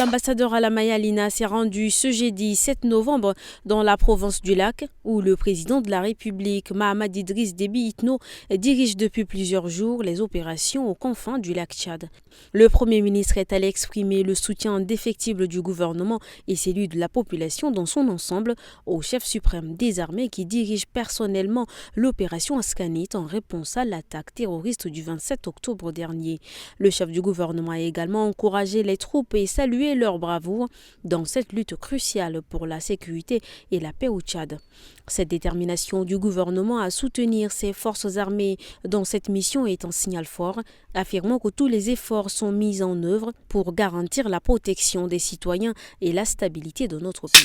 L'ambassadeur Alamaya Lina s'est rendu ce jeudi 7 novembre dans la province du Lac, où le président de la République, Mahamat Idriss Déby Itno, dirige depuis plusieurs jours les opérations aux confins du lac Tchad. Le Premier ministre est allé exprimer le soutien indéfectible du gouvernement et celui de la population dans son ensemble au chef suprême des armées qui dirige personnellement l'opération Askanit en réponse à l'attaque terroriste du 27 octobre dernier. Le chef du gouvernement a également encouragé les troupes et salué leur bravoure dans cette lutte cruciale pour la sécurité et la paix au Tchad. Cette détermination du gouvernement à soutenir ses forces armées dans cette mission est un signal fort, affirmant que tous les efforts sont mis en œuvre pour garantir la protection des citoyens et la stabilité de notre pays.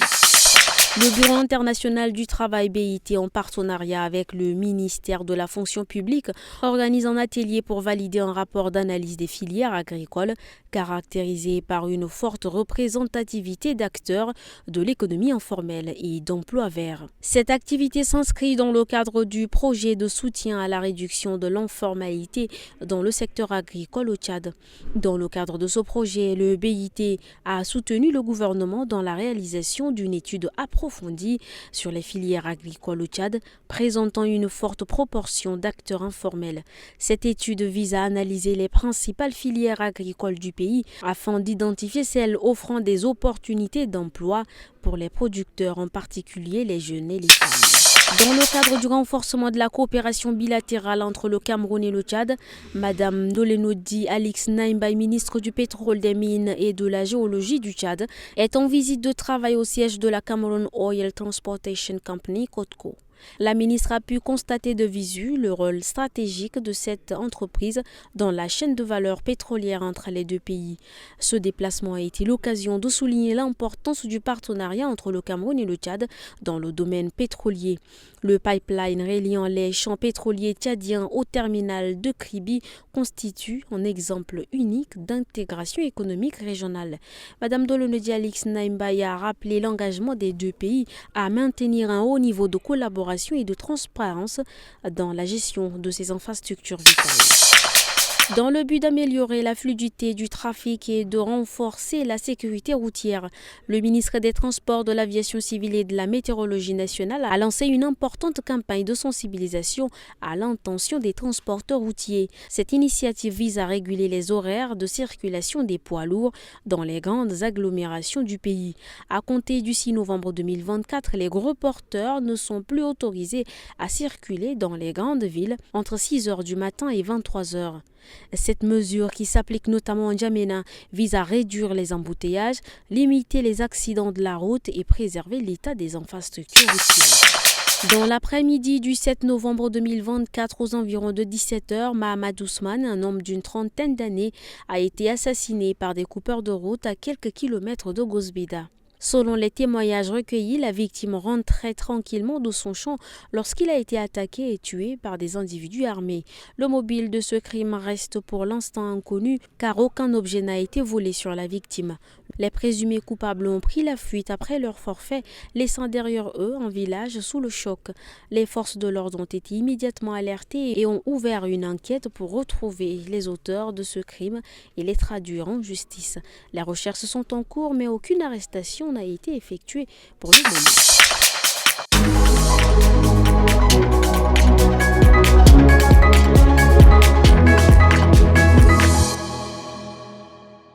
Le Bureau international du travail BIT, en partenariat avec le ministère de la fonction publique, organise un atelier pour valider un rapport d'analyse des filières agricoles caractérisé par une forte représentativité d'acteurs de l'économie informelle et d'emplois verts. Cette activité s'inscrit dans le cadre du projet de soutien à la réduction de l'informalité dans le secteur agricole au Tchad. Dans le cadre de ce projet, le BIT a soutenu le gouvernement dans la réalisation d'une étude approfondie sur les filières agricoles au Tchad, présentant une forte proportion d'acteurs informels. Cette étude vise à analyser les principales filières agricoles du pays afin d'identifier celles offrant des opportunités d'emploi pour les producteurs, en particulier les jeunes et les femmes. Dans le cadre du renforcement de la coopération bilatérale entre le Cameroun et le Tchad, Madame Dolenodi Alix Naimbaye, ministre du pétrole, des mines et de la géologie du Tchad, est en visite de travail au siège de la Cameroon Oil Transportation Company, COTCO. La ministre a pu constater de visu le rôle stratégique de cette entreprise dans la chaîne de valeur pétrolière entre les deux pays. Ce déplacement a été l'occasion de souligner l'importance du partenariat entre le Cameroun et le Tchad dans le domaine pétrolier. Le pipeline reliant les champs pétroliers tchadiens au terminal de Kribi constitue un exemple unique d'intégration économique régionale. Madame Dolenodi Alix Naimbaye a rappelé l'engagement des deux pays à maintenir un haut niveau de collaboration et de transparence dans la gestion de ces infrastructures vitales. Dans le but d'améliorer la fluidité du trafic et de renforcer la sécurité routière, le ministre des Transports, de l'Aviation civile et de la Météorologie nationale a lancé une importante campagne de sensibilisation à l'intention des transporteurs routiers. Cette initiative vise à réguler les horaires de circulation des poids lourds dans les grandes agglomérations du pays. À compter du 6 novembre 2024, les gros porteurs ne sont plus autorisés à circuler dans les grandes villes entre 6 h du matin et 23 h. Cette mesure, qui s'applique notamment en N'Djamena, vise à réduire les embouteillages, limiter les accidents de la route et préserver l'état des infrastructures routières. Dans l'après-midi du 7 novembre 2024, aux environs de 17 h, Mahamat Ousmane, un homme d'une trentaine d'années, a été assassiné par des coupeurs de route à quelques kilomètres de Gosbida. Selon les témoignages recueillis, la victime rentrait tranquillement de son champ lorsqu'il a été attaqué et tué par des individus armés. Le mobile de ce crime reste pour l'instant inconnu car aucun objet n'a été volé sur la victime. Les présumés coupables ont pris la fuite après leur forfait, laissant derrière eux un village sous le choc. Les forces de l'ordre ont été immédiatement alertées et ont ouvert une enquête pour retrouver les auteurs de ce crime et les traduire en justice. Les recherches sont en cours, mais aucune arrestation n'a été effectuée pour le moment.